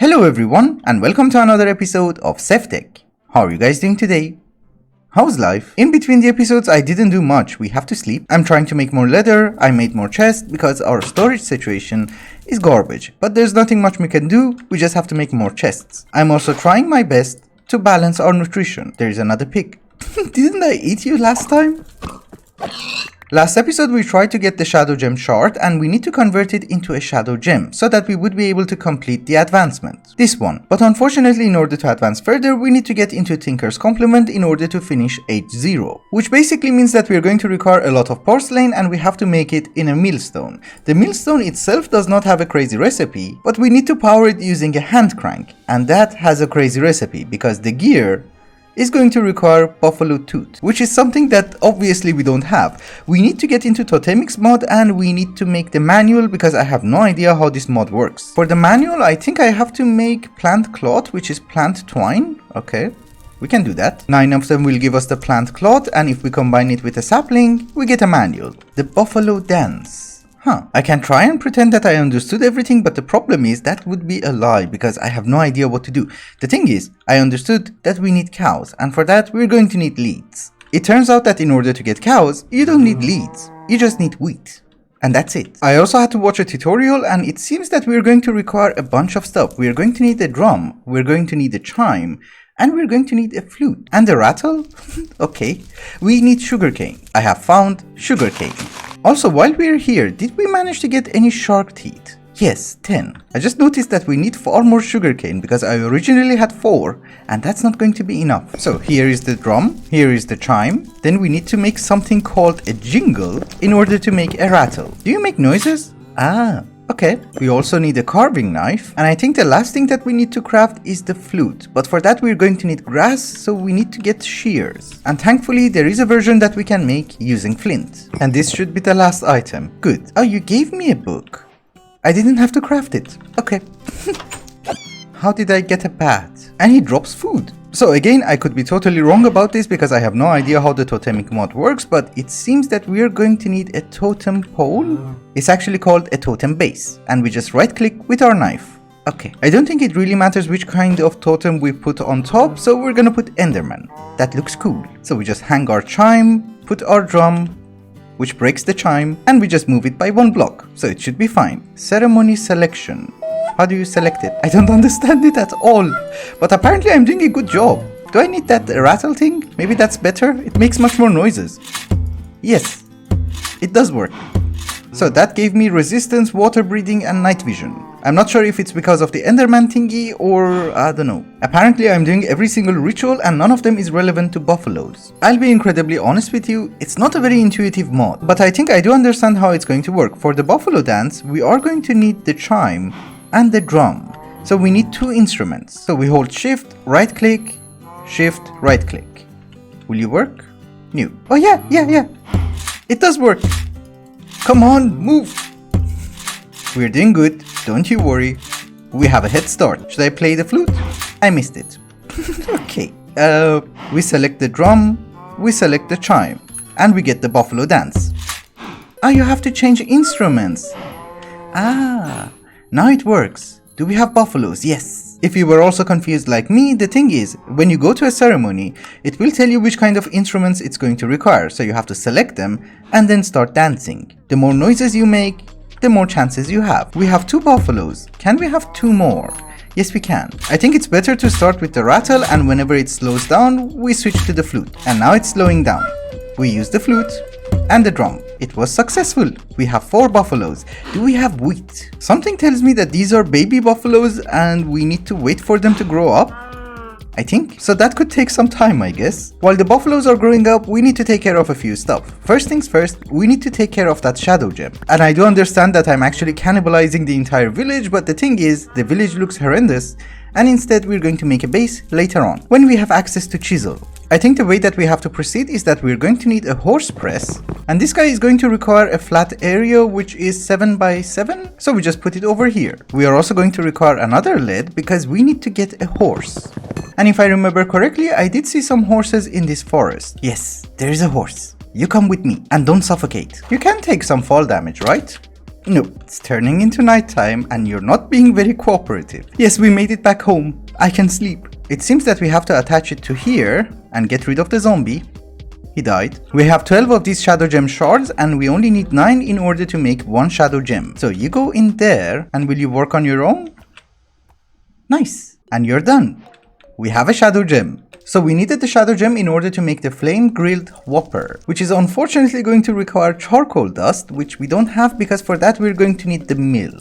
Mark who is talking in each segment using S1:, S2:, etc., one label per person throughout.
S1: Hello everyone and welcome to another episode of SevTech. How are you guys doing today? How's life? In between the episodes I didn't do much, we have to sleep. I'm trying to make more leather, I made more chests because our storage situation is garbage. But there's nothing much we can do, we just have to make more chests. I'm also trying my best to balance our nutrition. There is another pig. Didn't I eat you last time? Last episode we tried to get the shadow gem shard and we need to convert it into a shadow gem so that we would be able to complete the advancement. This one. But unfortunately in order to advance further we need to get into Tinker's complement in order to finish H0. Which basically means that we are going to require a lot of porcelain and we have to make it in a millstone. The millstone itself does not have a crazy recipe, but we need to power it using a hand crank. And that has a crazy recipe because the gear is going to require buffalo tooth, which is something that obviously we don't have. We need to get into Totemics mod and we need to make the manual because I have no idea how this mod works. For the manual I think I have to make plant cloth, which is plant twine. Okay, we can do that. 9 of them will give us the plant cloth and if we combine it with a sapling we get a manual. The buffalo dance. I can try and pretend that I understood everything, but the problem is that would be a lie because I have no idea what to do. The thing is, I understood that we need cows and for that we're going to need leads. It turns out that in order to get cows, you don't need leads, you just need wheat. And that's it. I also had to watch a tutorial and it seems that we're going to require a bunch of stuff. We're going to need a drum, we're going to need a chime, and we're going to need a flute. And a rattle? Okay. We need sugarcane. I have found sugarcane. Also, while we're here, did we manage to get any shark teeth? Yes, 10. I just noticed that we need far more sugarcane because I originally had 4 and that's not going to be enough. So here is the drum, here is the chime, then we need to make something called a jingle in order to make a rattle. Do you make noises? Okay. We also need a carving knife and I think the last thing that we need to craft is the flute. But for that we're going to need grass, so we need to get shears. And thankfully there is a version that we can make using flint. And this should be the last item. Good. Oh, you gave me a book. I didn't have to craft it. Okay. How did I get a bat? And he drops food. So again, I could be totally wrong about this because I have no idea how the totemic mod works, but it seems that we are going to need a totem pole. It's actually called a totem base, and we just right click with our knife. Okay, I don't think it really matters which kind of totem we put on top, so we're gonna put Enderman. That looks cool. So we just hang our chime, put our drum, which breaks the chime, and we just move it by 1 block, so it should be fine. Ceremony selection. How do you select it? I don't understand it at all. But apparently I'm doing a good job. Do I need that rattle thing? Maybe that's better? It makes much more noises. Yes, it does work. So that gave me resistance, water breathing and night vision. I'm not sure if it's because of the Enderman thingy or I don't know. Apparently I'm doing every single ritual and none of them is relevant to buffaloes. I'll be incredibly honest with you, it's not a very intuitive mod. But I think I do understand how it's going to work. For the buffalo dance, we are going to need the chime and the drum. So we need 2 instruments. So we hold shift, right click, shift, right click. Will you work? New. Oh yeah. It does work. Come on, move. We're doing good, don't you worry. We have a head start. Should I play the flute? I missed it. Okay. We select the drum, we select the chime, and we get the buffalo dance. You have to change instruments. Now it works. Do we have buffaloes? Yes. If you were also confused like me, the thing is, when you go to a ceremony, it will tell you which kind of instruments it's going to require, so you have to select them and then start dancing. The more noises you make, the more chances you have. We have 2 buffaloes. Can we have 2 more? Yes, we can. I think it's better to start with the rattle and whenever it slows down, we switch to the flute. And now it's slowing down. We use the flute and the drum. It was successful. We have 4 buffaloes. Do we have wheat? Something tells me that these are baby buffaloes and we need to wait for them to grow up, I think. So that could take some time, I guess. While the buffaloes are growing up, we need to take care of a few stuff. First things first, we need to take care of that shadow gem. And I do understand that I'm actually cannibalizing the entire village, but the thing is, the village looks horrendous and instead we're going to make a base later on, when we have access to chisel. I think the way that we have to proceed is that we're going to need a horse press, and this guy is going to require a flat area which is 7 by 7, so we just put it over here. We are also going to require another lead because we need to get a horse. And if I remember correctly, I did see some horses in this forest. Yes, there is a horse. You come with me and don't suffocate. You can take some fall damage, right? No, it's turning into nighttime and you're not being very cooperative. Yes, we made it back home. I can sleep. It seems that we have to attach it to here and get rid of the zombie. He died. We have 12 of these shadow gem shards and we only need 9 in order to make 1 shadow gem. So you go in there and will you work on your own? Nice. And you're done. We have a shadow gem. So we needed the shadow gem in order to make the flame grilled whopper, which is unfortunately going to require charcoal dust, which we don't have because for that we're going to need the mill.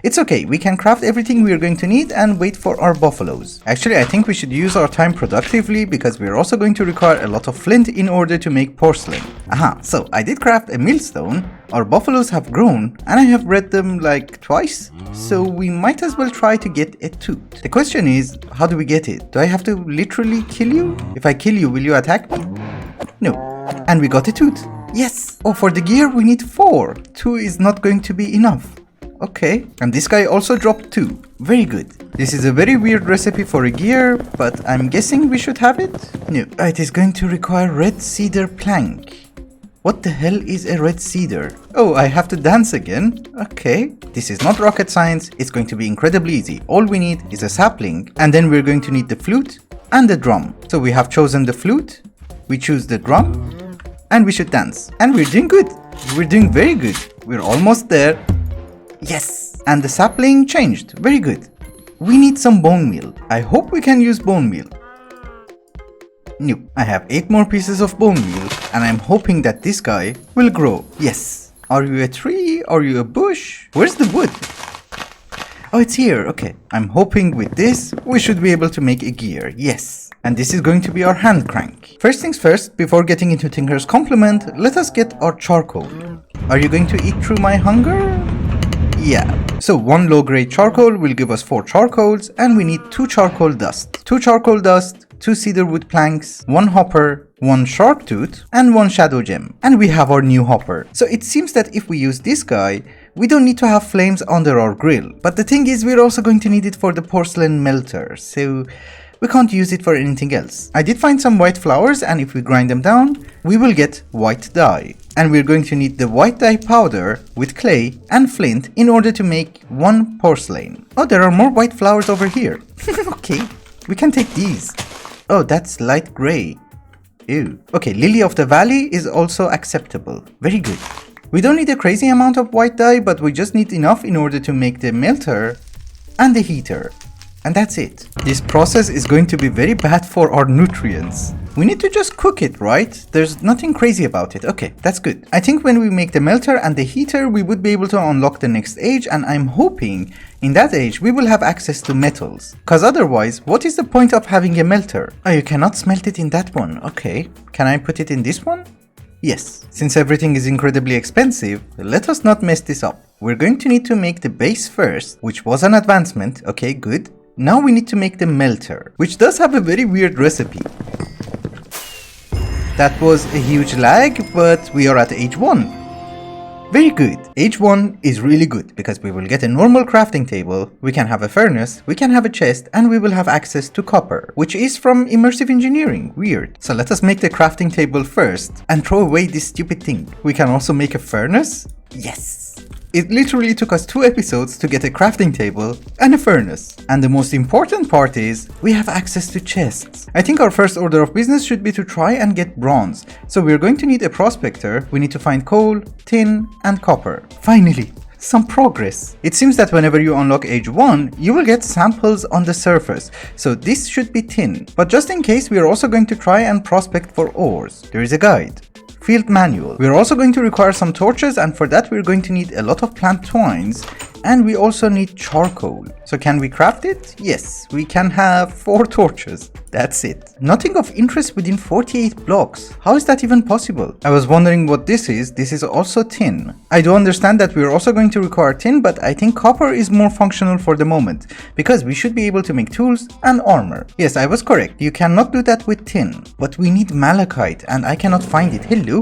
S1: It's okay, we can craft everything we're going to need and wait for our buffaloes. Actually, I think we should use our time productively because we're also going to require a lot of flint in order to make porcelain. Aha, so I did craft a millstone. Our buffaloes have grown and I have bred them like twice, so we might as well try to get a tooth. The question is, how do we get it? Do I have to literally kill you? If I kill you, will you attack me? No. And we got a tooth. Yes. Oh, for the gear we need 4. 2 is not going to be enough. Okay, and this guy also dropped 2. Very good. This is a very weird recipe for a gear, but I'm guessing we should have it? No, it is going to require red cedar plank. What the hell is a red cedar? Oh, I have to dance again? Okay. This is not rocket science, it's going to be incredibly easy. All we need is a sapling, and then we're going to need the flute and the drum. So we have chosen the flute, we choose the drum, and we should dance. And we're doing good. We're doing very good. We're almost there. Yes! And the sapling changed. Very good. We need some bone meal. I hope we can use bone meal. Nope. I have 8 more pieces of bone meal and I'm hoping that this guy will grow. Yes. Are you a tree? Are you a bush? Where's the wood? Oh, it's here. Okay. I'm hoping with this we should be able to make a gear. Yes. And this is going to be our hand crank. First things first, before getting into Tinker's compliment, let us get our charcoal. Are you going to eat through my hunger? Yeah. So 1 low grade charcoal will give us 4 charcoals and we need 2 charcoal dust. 2 charcoal dust, 2 cedar wood planks, 1 hopper, 1 sharp tooth and 1 shadow gem. And we have our new hopper. So it seems that if we use this guy, we don't need to have flames under our grill. But the thing is, we're also going to need it for the porcelain melter. So we can't use it for anything else. I did find some white flowers and if we grind them down, we will get white dye. And we're going to need the white dye powder with clay and flint in order to make 1 porcelain. Oh, there are more white flowers over here. Okay, we can take these. Oh, that's light gray. Ew. Okay, lily of the valley is also acceptable. Very good. We don't need a crazy amount of white dye, but we just need enough in order to make the melter and the heater. And that's it. This process is going to be very bad for our nutrients. We need to just cook it, right? There's nothing crazy about it. Okay, that's good. I think when we make the melter and the heater, we would be able to unlock the next age, and I'm hoping in that age we will have access to metals. Cause otherwise, what is the point of having a melter? Oh, you cannot smelt it in that one. Okay, can I put it in this one? Yes. Since everything is incredibly expensive, let us not mess this up. We're going to need to make the base first, which was an advancement. Okay, good. Now we need to make the melter, which does have a very weird recipe. That was a huge lag, but we are at age 1. Very good. Age 1 is really good because we will get a normal crafting table, we can have a furnace, we can have a chest, and we will have access to copper, which is from immersive engineering. Weird. So let us make the crafting table first and throw away this stupid thing. We can also make a furnace. Yes. It literally took us 2 episodes to get a crafting table and a furnace. And the most important part is, we have access to chests. I think our first order of business should be to try and get bronze. So we're going to need a prospector, we need to find coal, tin, and copper. Finally! Some progress. It seems that whenever you unlock age 1, you will get samples on the surface. So this should be tin. But just in case, we are also going to try and prospect for ores. There is a guide. Field manual. We're also going to require some torches, and for that we're going to need a lot of plant twines, and we also need charcoal. So can we craft it? Yes, we can have 4 torches. That's it. Nothing of interest within 48 blocks. How is that even possible? I was wondering what this is. This is also tin. I do understand that we're also going to require tin, but I think copper is more functional for the moment, because we should be able to make tools and armor. Yes, I was correct. You cannot do that with tin. But we need malachite, and I cannot find it. Hello?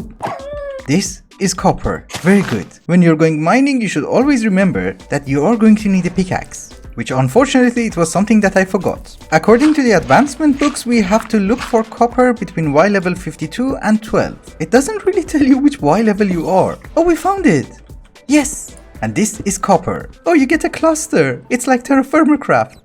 S1: This is copper. Very good. When you're going mining, you should always remember that you are going to need a pickaxe, which unfortunately it was something that I forgot. According to the advancement books, we have to look for copper between Y level 52 and 12. It doesn't really tell you which Y level you are. Oh, we found it! Yes! And this is copper. Oh, you get a cluster. It's like terraformer craft.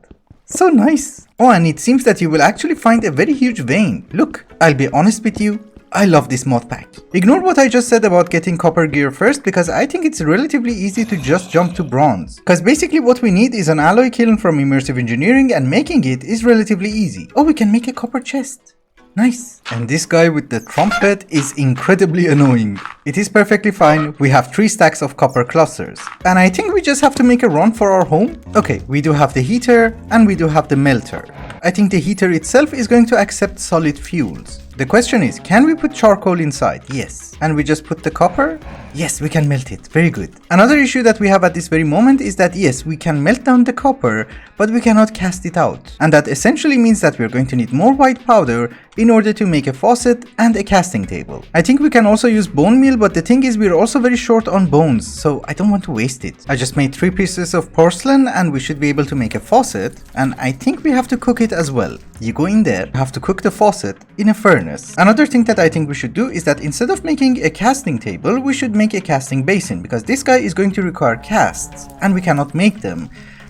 S1: So nice. Oh, and it seems that you will actually find a very huge vein. Look, I'll be honest with you. I love this mod pack. Ignore what I just said about getting copper gear first, because I think it's relatively easy to just jump to bronze. Because basically what we need is an alloy kiln from immersive engineering, and making it is relatively easy. Oh, we can make a copper chest. Nice. And this guy with the trumpet is incredibly annoying. It is perfectly fine. We have 3 stacks of copper clusters. And I think we just have to make a run for our home. Okay, we do have the heater and we do have the melter. I think the heater itself is going to accept solid fuels. The question is, can we put charcoal inside? Yes. And we just put the copper? Yes, we can melt it. Very good. Another issue that we have at this very moment is that yes, we can melt down the copper, but we cannot cast it out. And that essentially means that we're going to need more white powder in order to make a faucet and a casting table. I think we can also use bone meal, but the thing is we're also very short on bones, so I don't want to waste it. I just made 3 pieces of porcelain and we should be able to make a faucet, and I think we have to cook it as well. You go in there, you have to cook the faucet in a furnace. Another thing that I think we should do is that instead of making a casting table, we should make a casting basin, because this guy is going to require casts and we cannot make them.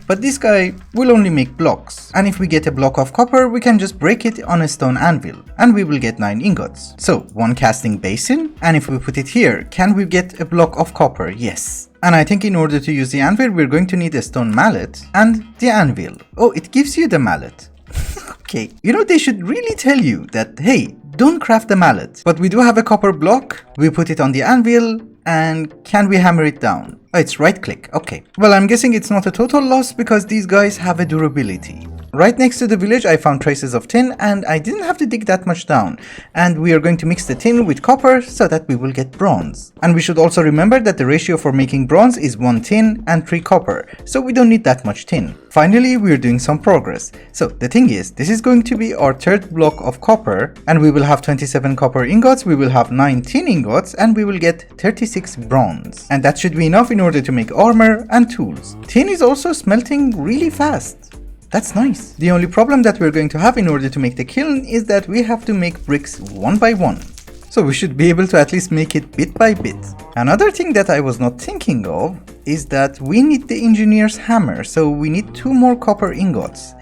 S1: But this guy will only make blocks, and if we get a block of copper, we can just break it on a stone anvil, and we will get 9 ingots. So, 1 casting basin, and if we put it here, can we get a block of copper? Yes. And I think in order to use the anvil, we're going to need a stone mallet and the anvil. Oh, it gives you the mallet. Okay. You know, they should really tell you that, hey, don't craft the mallet. But we do have a copper block, we put it on the anvil, and can we hammer it down? Oh, it's right click, okay. Well, I'm guessing it's not a total loss because these guys have a durability. Right next to the village I found traces of tin, and I didn't have to dig that much down. And we are going to mix the tin with copper so that we will get bronze. And we should also remember that the ratio for making bronze is 1 tin and 3 copper, so we don't need that much tin. Finally, we are doing some progress. So the thing is, this is going to be our 3rd block of copper, and we will have 27 copper ingots, we will have 9 tin ingots, and we will get 36 bronze. And that should be enough in order to make armor and tools. Tin is also smelting really fast. That's nice. The only problem that we're going to have in order to make the kiln is that we have to make bricks 1 by 1. So we should be able to at least make it bit by bit. Another thing that I was not thinking of is that we need the engineer's hammer, so we need 2 more copper ingots.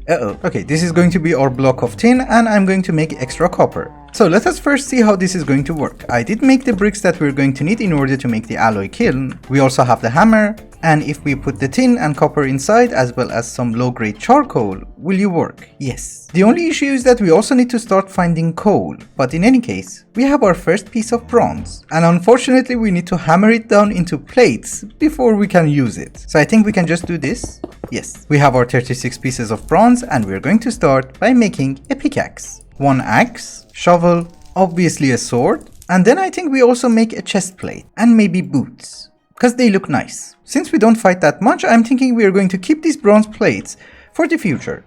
S1: Okay, this is going to be our block of tin, and I'm going to make extra copper. So let us first see how this is going to work. I did make the bricks that we're going to need in order to make the alloy kiln. We also have the hammer, and if we put the tin and copper inside as well as some low-grade charcoal, will you work? Yes. The only issue is that we also need to start finding coal, but in any case, we have our first piece of bronze, and unfortunately we need to hammer it down into plates before we can use it. So I think we can just do this. Yes, we have our 36 pieces of bronze, and we're going to start by making a pickaxe. 1 axe, shovel, obviously a sword, and then I think we also make a chest plate and maybe boots, because they look nice. Since we don't fight that much, I'm thinking we are going to keep these bronze plates for the future.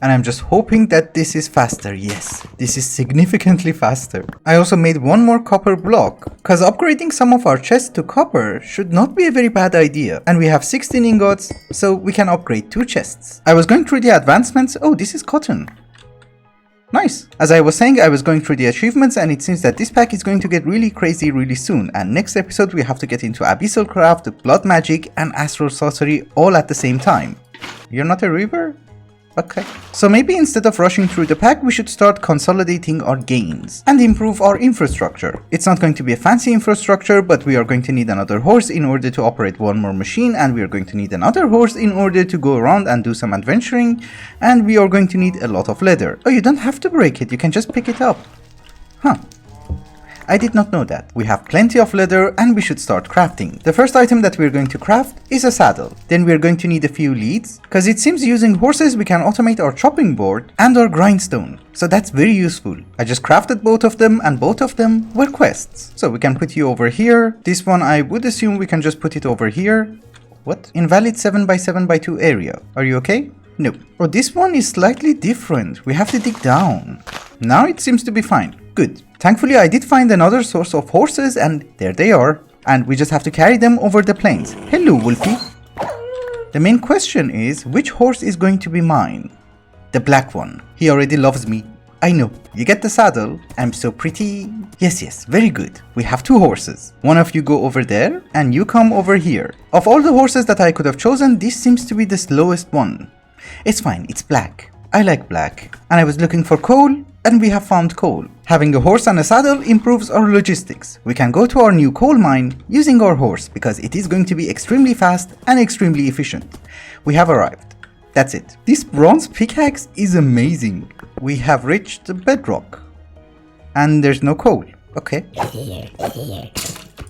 S1: And I'm just hoping that this is faster. Yes, this is significantly faster. I also made 1 more copper block, because upgrading some of our chests to copper should not be a very bad idea. And we have 16 ingots, so we can upgrade 2 chests. I was going through the advancements. Oh, this is cotton. Nice. As I was saying, I was going through the achievements, and it seems that this pack is going to get really crazy really soon, and next episode we have to get into abyssal craft, blood magic and astral sorcery all at the same time. You're not a reaver? Okay. So maybe instead of rushing through the pack, we should start consolidating our gains and improve our infrastructure. It's not going to be a fancy infrastructure, but we are going to need another horse in order to operate 1 more machine, and we are going to need another horse in order to go around and do some adventuring, and we are going to need a lot of leather. Oh, you don't have to break it, you can just pick it up. Huh. I did not know that. We have plenty of leather and we should start crafting. The first item that we're going to craft is a saddle. Then we're going to need a few leads, because it seems using horses we can automate our chopping board and our grindstone. So that's very useful. I just crafted both of them, and both of them were quests. So we can put you over here. This one I would assume we can just put it over here. What? Invalid 7x7x2 area. Are you okay? No. Oh, this one is slightly different. We have to dig down. Now it seems to be fine. Good. Thankfully, I did find another source of horses, and there they are. And we just have to carry them over the plains. Hello, Wolfie. The main question is, which horse is going to be mine? The black one. He already loves me. I know, you get the saddle. I'm so pretty. Yes, very good. We have 2 horses. One of you go over there, and you come over here. Of all the horses that I could have chosen, this seems to be the slowest one. It's fine, it's black. I like black. And I was looking for coal, and we have found coal. Having a horse and a saddle improves our logistics. We can go to our new coal mine using our horse because it is going to be extremely fast and extremely efficient. We have arrived. That's it. This bronze pickaxe is amazing. We have reached the bedrock. And there's no coal. Okay.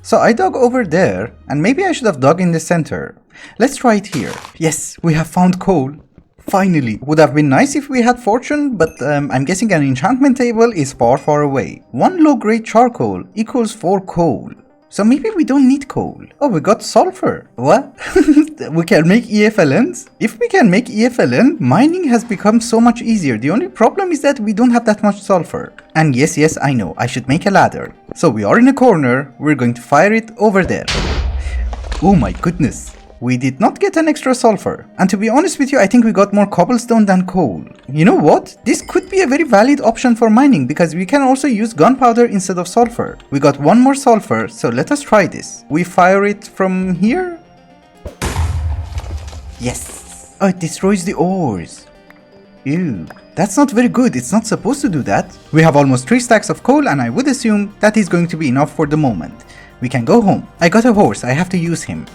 S1: So I dug over there, and maybe I should have dug in the center. Let's try it here. Yes, we have found coal. Finally. Would have been nice if we had fortune, but I'm guessing an enchantment table is far away. 1 low-grade charcoal equals 4 coal. So maybe we don't need coal. Oh, we got sulfur. What? We can make EFLNs? If we can make EFLN, mining has become so much easier. The only problem is that we don't have that much sulfur. And yes, I know, I should make a ladder. So we are in a corner, we're going to fire it over there. Oh my goodness. We did not get an extra sulfur. And to be honest with you, I think we got more cobblestone than coal. You know what? This could be a very valid option for mining because we can also use gunpowder instead of sulfur. We got 1 more sulfur, so let us try this. We fire it from here. Yes. Oh, it destroys the ores. Ew. That's not very good. It's not supposed to do that. We have almost 3 stacks of coal, and I would assume that is going to be enough for the moment. We can go home. I got a horse. I have to use him,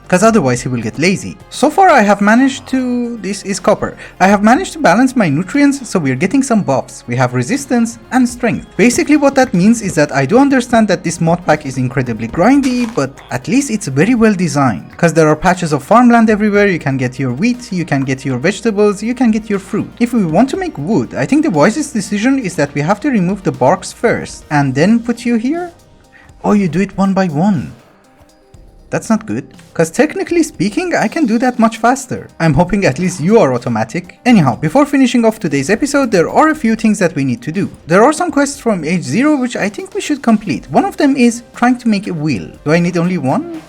S1: because otherwise he will get lazy. So far I have managed to... this is copper. I have managed to balance my nutrients, so we are getting some buffs. We have resistance and strength. Basically what that means is that I do understand that this mod pack is incredibly grindy, but at least it's very well designed. Because there are patches of farmland everywhere, you can get your wheat, you can get your vegetables, you can get your fruit. If we want to make wood, I think the wisest decision is that we have to remove the barks first, and then put you here? Oh, you do it 1 by 1. That's not good, because technically speaking, I can do that much faster. I'm hoping at least you are automatic. Anyhow, before finishing off today's episode, there are a few things that we need to do. There are some quests from age 0 which I think we should complete. One of them is trying to make a wheel. Do I need only 1?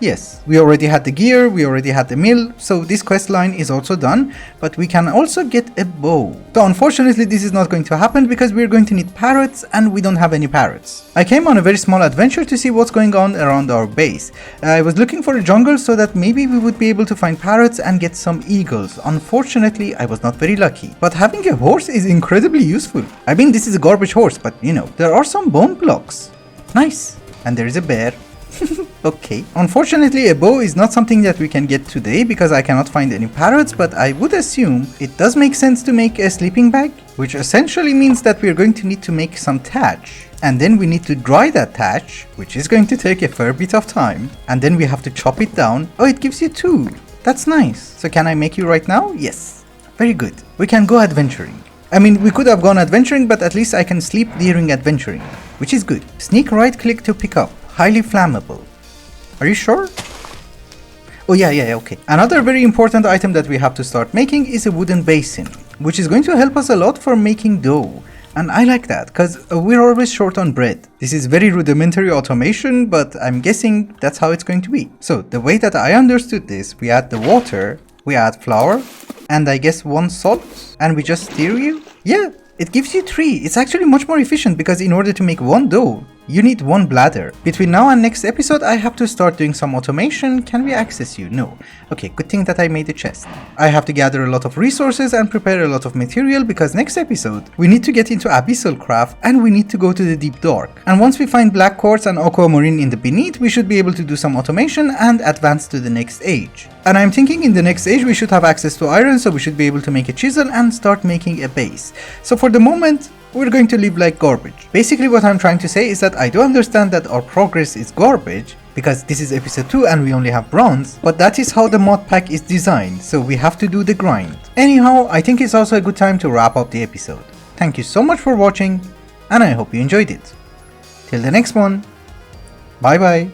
S1: Yes, we already had the gear, we already had the mill, so this quest line is also done, but we can also get a bow. So unfortunately this is not going to happen because we're going to need parrots and we don't have any parrots. I came on a very small adventure to see what's going on around our base. I was looking for a jungle so that maybe we would be able to find parrots and get some eagles. Unfortunately, I was not very lucky. But having a horse is incredibly useful. I mean, this is a garbage horse, but you know, there are some bone blocks. Nice. And there is a bear. Okay. Unfortunately, a bow is not something that we can get today because I cannot find any parrots, but I would assume it does make sense to make a sleeping bag, which essentially means that we are going to need to make some thatch. And then we need to dry that thatch, which is going to take a fair bit of time. And then we have to chop it down. Oh, it gives you 2. That's nice. So can I make you right now? Yes. Very good. We can go adventuring. I mean, we could have gone adventuring, but at least I can sleep during adventuring, which is good. Sneak right click to pick up. Highly flammable. Are you sure? Oh yeah, okay. Another very important item that we have to start making is a wooden basin, which is going to help us a lot for making dough. And I like that, because we're always short on bread. This is very rudimentary automation, but I'm guessing that's how it's going to be. So the way that I understood this, we add the water, we add flour, and I guess 1 salt, and we just stir you? Yeah, it gives you 3. It's actually much more efficient because in order to make 1 dough, you need 1 bladder. Between now and next episode, I have to start doing some automation. Can we access you? No. Okay, good thing that I made a chest. I have to gather a lot of resources and prepare a lot of material because next episode, we need to get into abyssal craft and we need to go to the deep dark. And once we find black quartz and aquamarine in the beneath, we should be able to do some automation and advance to the next age. And I'm thinking in the next age, we should have access to iron, so we should be able to make a chisel and start making a base. So for the moment, we're going to live like garbage. Basically what I'm trying to say is that I do understand that our progress is garbage because this is episode 2 and we only have bronze, but that is how the mod pack is designed, so we have to do the grind. Anyhow, I think it's also a good time to wrap up the episode. Thank you so much for watching and I hope you enjoyed it. Till the next one, bye bye.